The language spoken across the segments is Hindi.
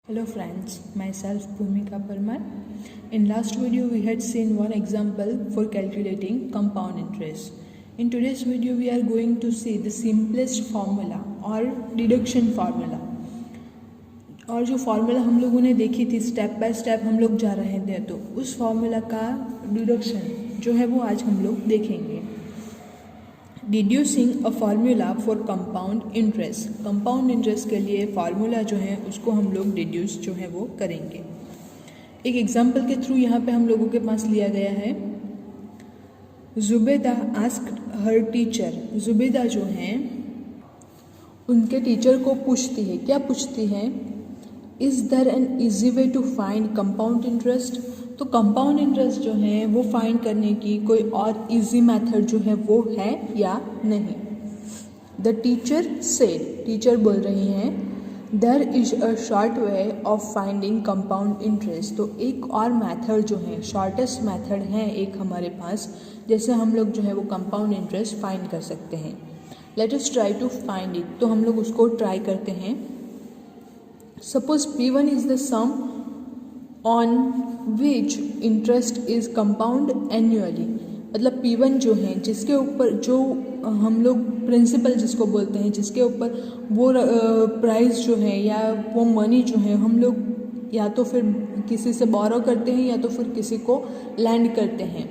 Hello friends, myself Bhumika Parmar. In last video we had seen one example for calculating compound interest. In today's video we are going to see the simplest formula or deduction formula. और जो फार्मूला हम लोगों ने देखी थी स्टेप बाय स्टेप हम लोग जा रहे थे, तो उस फार्मूला का डिडक्शन जो है वो आज हम लोग देखेंगे. Deducing a formula for compound interest. Compound interest के लिए फार्मूला जो है उसको हम लोग डिड्यूस जो है वो करेंगे. एक एग्जांपल के थ्रू यहाँ पे हम लोगों के पास लिया गया है. Zubaida asked her teacher. Zubaida जो हैं उनके टीचर को पूछती है, क्या पूछती है? Is there an easy way to find compound interest. तो कंपाउंड इंटरेस्ट जो है वो फाइंड करने की कोई और इजी मेथड जो है वो है या नहीं. The teacher said. टीचर बोल रही हैं there is a short way of finding compound interest. तो एक और मेथड जो है, शॉर्टेस्ट मेथड है एक हमारे पास, जैसे हम लोग जो है वो कंपाउंड इंटरेस्ट फाइंड कर सकते हैं. Let us try to find it. तो हम लोग उसको ट्राई करते हैं. Suppose P1 is the sum on which interest is compound annually. मतलब P1 जो है जिसके ऊपर जो हम लोग प्रिंसिपल जिसको बोलते हैं, जिसके ऊपर वो प्राइस जो है या वो मनी जो है हम लोग या तो फिर किसी से बोरो करते हैं या तो फिर किसी को लैंड करते हैं,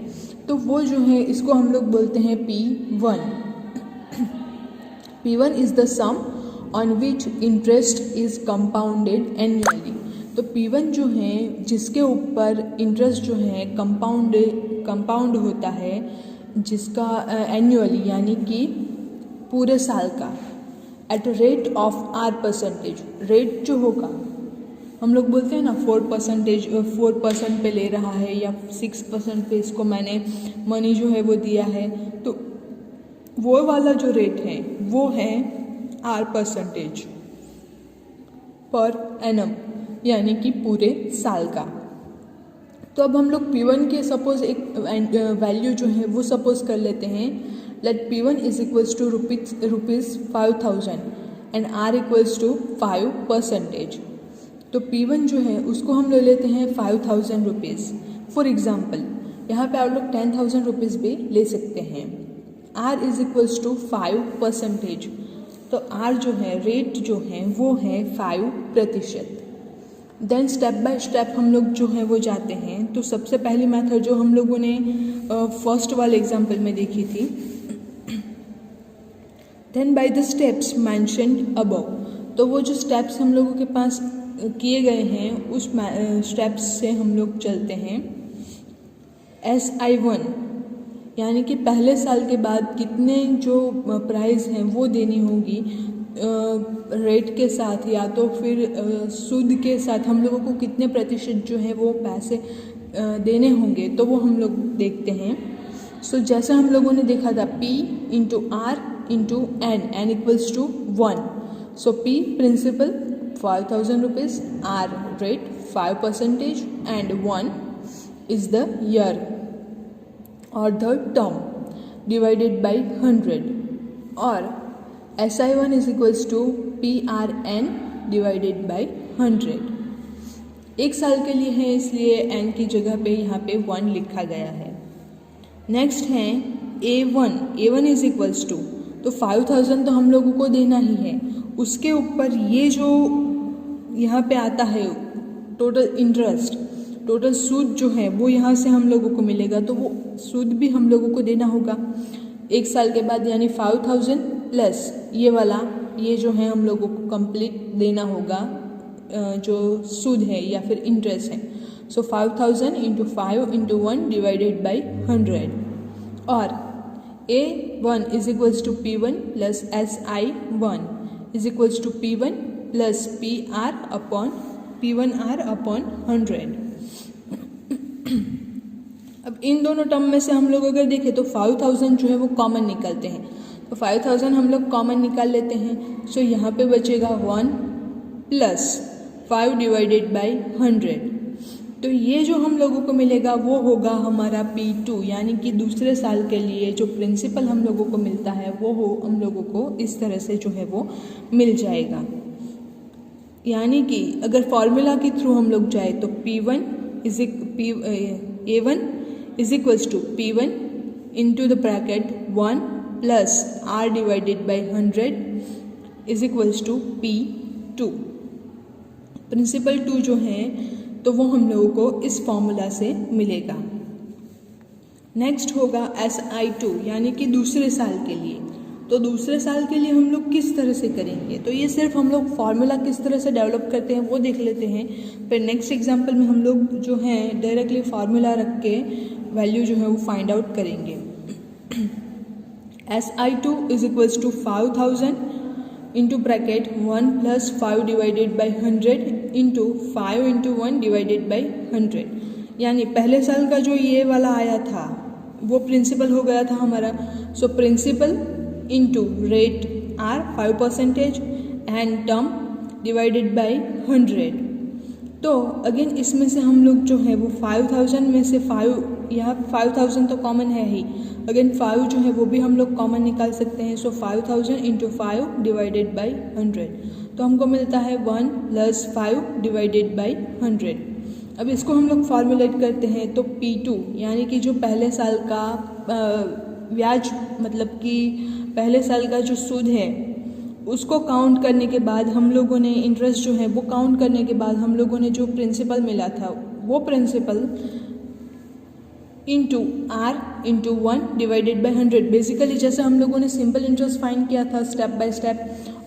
तो वो जो है इसको हम लोग बोलते हैं P1. P1 is the sum on which interest is compounded annually. तो P1 जो है जिसके ऊपर इंटरेस्ट जो है कंपाउंड होता है, जिसका एनुअली यानी कि पूरे साल का, at rate of R%. Rate जो होगा हम लोग बोलते हैं ना 4% पे ले रहा है या 6% पे इसको मैंने मनी जो है वो दिया है, तो वो वाला जो रेट है वो है R% पर एनम, यानी कि पूरे साल का. तो अब हम लोग P1 के सपोज एक वैल्यू जो है वो सपोज कर लेते हैं. Let P1 is equals to rupees 5000 and R equals to 5%. तो P1 जो है उसको हम ले लेते हैं 5000 रुपीज़. फॉर एग्जाम्पल यहाँ पे आप लोग 10,000 रुपीज़ भी ले सकते हैं. R is equals to 5%. तो R जो है रेट जो है वो है 5%. देन स्टेप बाय स्टेप हम लोग जो है वो जाते हैं. तो सबसे पहली मेथड जो हम लोगों ने फर्स्ट वाले एग्जाम्पल में देखी थी, then by the steps mentioned above. तो वो जो स्टेप्स हम लोगों के पास किए गए हैं उस स्टेप्स से हम लोग चलते हैं. SI1 यानी कि पहले साल के बाद कितने जो प्राइस हैं वो देनी होगी रेट के साथ या तो फिर सूद के साथ, हम लोगों को कितने प्रतिशत जो है वो पैसे देने होंगे, तो वो हम लोग देखते हैं. सो जैसे हम लोगों ने देखा था P into R into N equals to 1. So P principal 5000 rupees, R rate 5% and 1 is the year or the term divided by 100, और SI1 is equals to PRN divided by 100. एक साल के लिए है इसलिए N की जगह पे यहाँ पे 1 लिखा गया है. नेक्स्ट है A1 is equals to, तो 5000 तो हम लोगों को देना ही है, उसके ऊपर ये जो यहाँ पे आता है टोटल इंटरेस्ट, टोटल सूद जो है वो यहाँ से हम लोगों को मिलेगा, तो वो सूद भी हम लोगों को देना होगा एक साल के बाद, यानी 5000 प्लस ये वाला ये जो है हम लोगों को कंप्लीट देना होगा जो सूद है या फिर इंटरेस्ट है. So 5000 into 5 into 1 divided by 100, और A1 is equals to P1 plus SI1 is equals to P1 plus P1R upon 100. अब इन दोनों टर्म में से हम लोग अगर देखें तो 5000 जो है वो कॉमन निकलते हैं, तो 5000 हम लोग कॉमन निकाल लेते हैं. सो यहाँ पे बचेगा 1 प्लस 5 डिवाइडेड बाई 100. तो ये जो हम लोगों को मिलेगा वो होगा हमारा P2, यानी कि दूसरे साल के लिए जो प्रिंसिपल हम लोगों को मिलता है वो हम लोगों को इस तरह से जो है वो मिल जाएगा. यानी कि अगर फॉर्मूला के थ्रू हम लोग जाए तो A1 is equals to P1 into the bracket 1 plus R divided by 100 is equals to P2। Principal 2 जो है तो वो हम लोगों को इस फॉर्मूला से मिलेगा। नेक्स्ट होगा SI2 यानी कि दूसरे साल के लिए। तो दूसरे साल के लिए हम लोग किस तरह से करेंगे, तो ये सिर्फ हम लोग फार्मूला किस तरह से डेवलप करते हैं वो देख लेते हैं। फिर नेक्स्ट एग्जांपल में हम लोग जो है डायरेक्टली फार्मूला रख के वैल्यू जो है वो फाइंड आउट करेंगे। SI2 is equals to 5000 into bracket 1 plus 5 divided by 100 into 5 into 1 divided by 100। यानी पहले साल का जो ये वाला आया था वो प्रिंसिपल हो गया था हमारा। So principal into rate R 5% and term divided by 100। तो अगेन इसमें से हम लोग जो है वो 5000 में से 5, यहाँ 5000 तो कॉमन है ही, अगेन 5 जो है वो भी हम लोग कॉमन निकाल सकते हैं। सो 5000 इंटू 5 डिवाइडेड बाई 100, तो हमको मिलता है 1 प्लस 5 डिवाइडेड बाई 100। अब इसको हम लोग फॉर्मुलेट करते हैं तो P2 यानी कि जो पहले साल का ब्याज मतलब कि पहले साल का जो सूद है उसको काउंट करने के बाद हम लोगों ने इंटरेस्ट जो है वो काउंट करने के बाद हम लोगों ने जो प्रिंसिपल मिला था वो principal into R into 1 divided by 100। Basically जैसे हम लोगों ने सिंपल इंटरेस्ट फाइंड किया था स्टेप बाय स्टेप,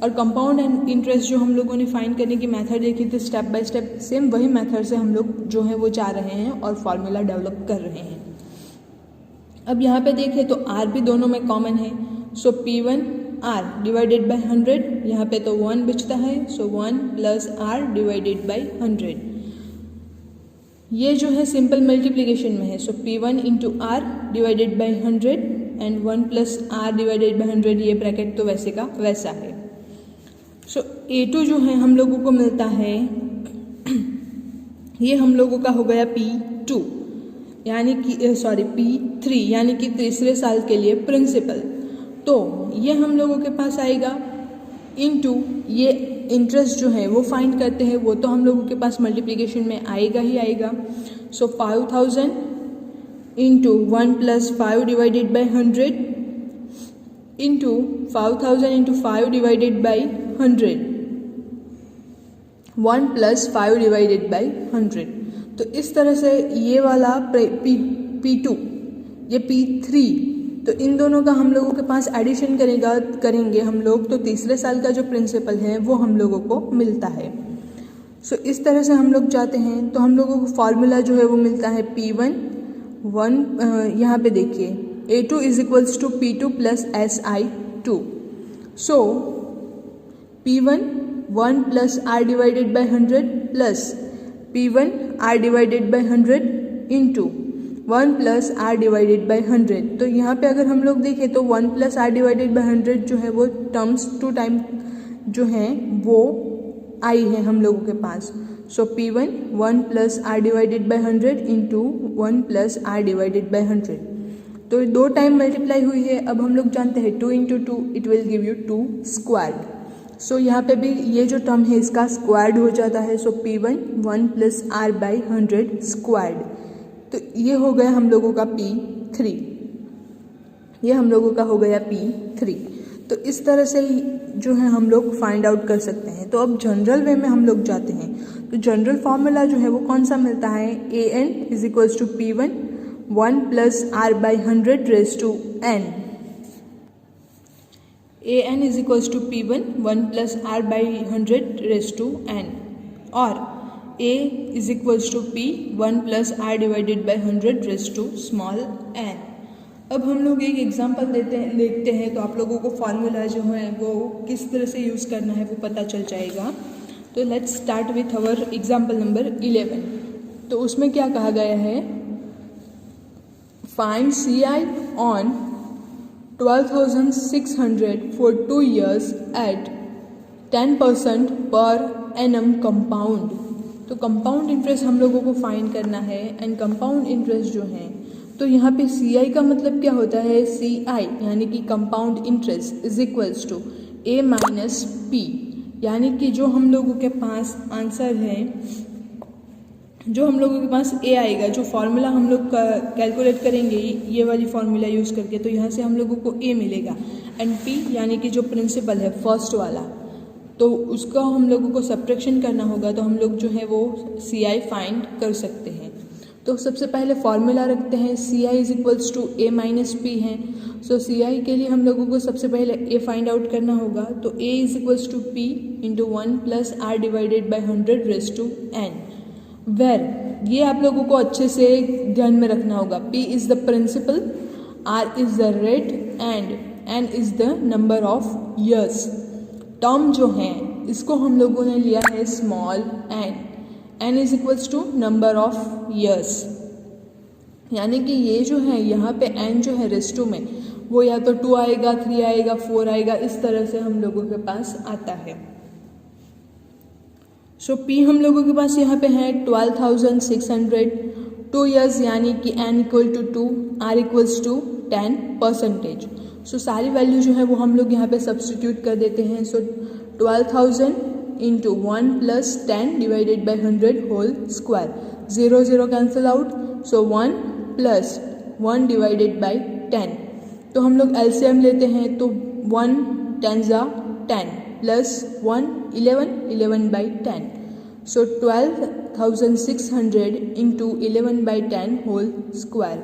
और कंपाउंड एंड इंटरेस्ट जो हम लोगों ने फाइंड करने की मेथड देखी थी स्टेप बाय स्टेप, सेम वही मेथड से हम लोग जो है वो जा रहे हैं और फार्मूला डेवलप कर रहे हैं। अब यहाँ पे देखें तो R भी दोनों में कॉमन है। सो P1 R डिवाइडेड बाई 100, यहाँ पे तो 1 बचता है। सो 1 प्लस R डिवाइडेड बाई 100, ये जो है सिंपल मल्टीप्लिकेशन में है। सो P1 into R divided by 100 and 1 plus R divided by 100, ये ब्रैकेट तो वैसे का वैसा है। सो A2 जो है हम लोगों को मिलता है, ये हम लोगों का हो गया P2 यानी कि P3 यानी कि तीसरे साल के लिए प्रिंसिपल। तो ये हम लोगों के पास आएगा इनटू ये इंटरेस्ट जो है वो फाइंड करते हैं, वो तो हम लोगों के पास मल्टीप्लिकेशन में आएगा ही आएगा। सो 5000 into 1 plus 5 divided by 100 into 5000 into 5 divided by 100, 1 plus 5 divided by 100। तो इस तरह से ये वाला P2 ये P3, तो इन दोनों का हम लोगों के पास एडिशन करेंगे हम लोग, तो तीसरे साल का जो प्रिंसिपल है वो हम लोगों को मिलता है। सो इस तरह से हम लोग जाते हैं तो हम लोगों को फार्मूला जो है वो मिलता है P1 यहाँ पे देखिए A2 is equals to P2 plus SI2। So P1 1 plus R divided by 100 plus P1 R divided by 100 into 1 plus R divided by 100। तो यहाँ पे अगर हम लोग देखें तो 1 प्लस R डिवाइडेड बाई 100 जो है वो टर्म्स 2 टाइम जो हैं वो आई है हम लोगों के पास। सो P1 1 plus R divided by 100 into 1 plus R divided by 100, तो 2 टाइम मल्टीप्लाई हुई है। अब हम लोग जानते हैं 2 into 2 it will give you 2 squared. So यहाँ पे भी ये जो टर्म है इसका स्क्वायर्ड हो जाता है। सो P1 1 plus R by 100 squared, तो ये हो गया हम लोगों का P3, ये हम लोगों का हो गया P3। तो इस तरह से जो है हम लोग फाइंड आउट कर सकते हैं। तो अब जनरल वे में हम लोग जाते हैं, तो जनरल फार्मूला जो है वो कौन सा मिलता है, AN is equals to P1 1 plus R by 100 raise to N। AN is equals to P1 1 plus R by 100 raise to N, और A is equals to P 1 plus R divided by 100 raise to small n। अब हम लोग एक एग्जांपल देखते हैं तो आप लोगों को फार्मूला जो है वो किस तरह से यूज़ करना है वो पता चल जाएगा। तो let's start with our example number 11। तो उसमें क्या कहा गया है, find CI on 12,600 for 2 years at 10% per annum compound. तो कंपाउंड इंटरेस्ट हम लोगों को फाइंड करना है, एंड कंपाउंड इंटरेस्ट जो है तो यहाँ पे CI का मतलब क्या होता है, CI यानी कि compound interest is equals to A minus P। यानी कि जो हम लोगों के पास आंसर है, जो हम लोगों के पास ए आएगा, जो फार्मूला हम लोग कैलकुलेट करेंगे ये वाली फार्मूला यूज़ करके, तो यहाँ से हम लोगों को ए मिलेगा। एंड पी यानी कि जो प्रिंसिपल है फर्स्ट वाला, तो उसका हम लोगों को सब्ट्रैक्शन करना होगा, तो हम लोग जो है वो सी आई फाइंड कर सकते हैं। तो सबसे पहले फार्मूला रखते हैं, C I is equals to A minus P है। सो सी आई के लिए हम लोगों को सबसे पहले ए फाइंड आउट करना होगा, तो A is equals to P into 1 plus R divided by 100 raise to N, where ये आप लोगों को अच्छे से ध्यान में रखना होगा। P is the principal, R is the rate and N is the number of years. Term जो है इसको हम लोगों ने लिया है small n is equals to number of years, यानी कि ये जो है यहाँ पे n जो है रेज़ टू में वो या तो 2 आएगा, 3 आएगा, 4 आएगा, इस तरह से हम लोगों के पास आता है। सो P हम लोगों के पास यहाँ पे है 12,600, 2 ईयर्स यानी कि n equal to 2, R equals to 10%। So सारी वैल्यू जो है वो हम लोग यहाँ पे सब्सटीट्यूट कर देते हैं। So 12,000 into 1 plus 10 divided by 100 whole square, 0 0 cancel out, so 1 plus 1 divided by 10। तो हम लोग एलसीएम लेते हैं, तो 1 10 जा 10 plus 1 11, 11 by 10, so 12,600 into 11 by 10 whole square.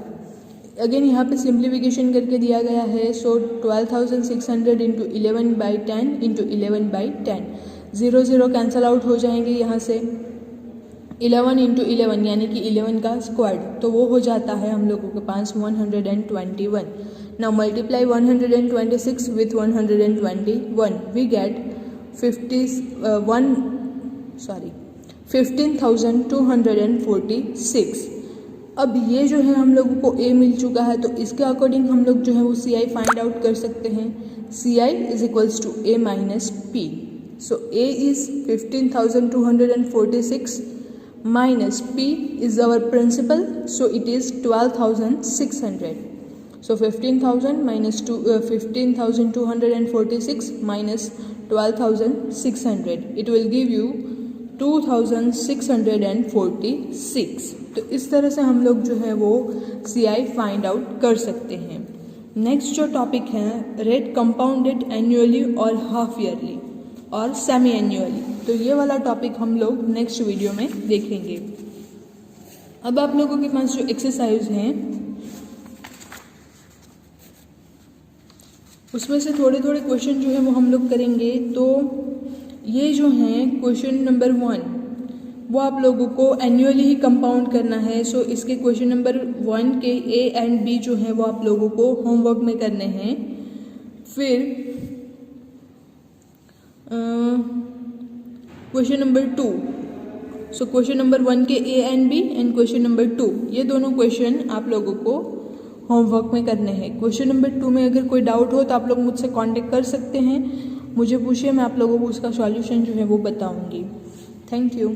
Again यहाँ पे सिंप्लीफिकेशन करके दिया गया है, so 12,600 into 11 by 10 into 11 by 10, 0 0 cancel out हो जाएंगे यहाँ से, 11 इंटू 11 यानी कि 11 का स्क्वायर, तो वो हो जाता है हम लोगों के पास 121। Now multiply 126 with 121, we get 15,246। अब ये जो है हम लोगों को ए मिल चुका है, तो इसके अकॉर्डिंग हम लोग जो है वो सी आई फाइंड आउट कर सकते हैं। C I is equals to A minus P. So A is 15,246 minus P is our principal, so it is 12,600. So 15,000 minus 15,246 minus 12,600, it will give you 2,646. तो इस तरह से हम लोग जो है वो CI फाइंड आउट कर सकते हैं। नेक्स्ट जो टॉपिक है, रेट कंपाउंडेड एनुअली और हाफ ईयरली और सेमी एनुअली, तो ये वाला टॉपिक हम लोग नेक्स्ट वीडियो में देखेंगे। अब आप लोगों के पास जो एक्सरसाइज हैं उसमें से थोड़े थोड़े क्वेश्चन जो है वो हम लोग करेंगे। तो ये जो हैं क्वेश्चन नंबर 1 वो आप लोगों को एनुअली ही कंपाउंड करना है। सो इसके क्वेश्चन नंबर 1 के ए एंड बी जो है वो आप लोगों को होमवर्क में करने हैं। फिर question number 2, so question number 1 के A and B and question number 2, ये दोनों क्वेश्चन आप लोगों को होमवर्क में करने हैं। क्वेश्चन नंबर 2 में अगर कोई डाउट हो तो आप लोग मुझसे कांटेक्ट कर सकते हैं, मुझे पूछिए, मैं आप लोगों को उसका सॉल्यूशन जो है वो बताऊंगी। Thank you.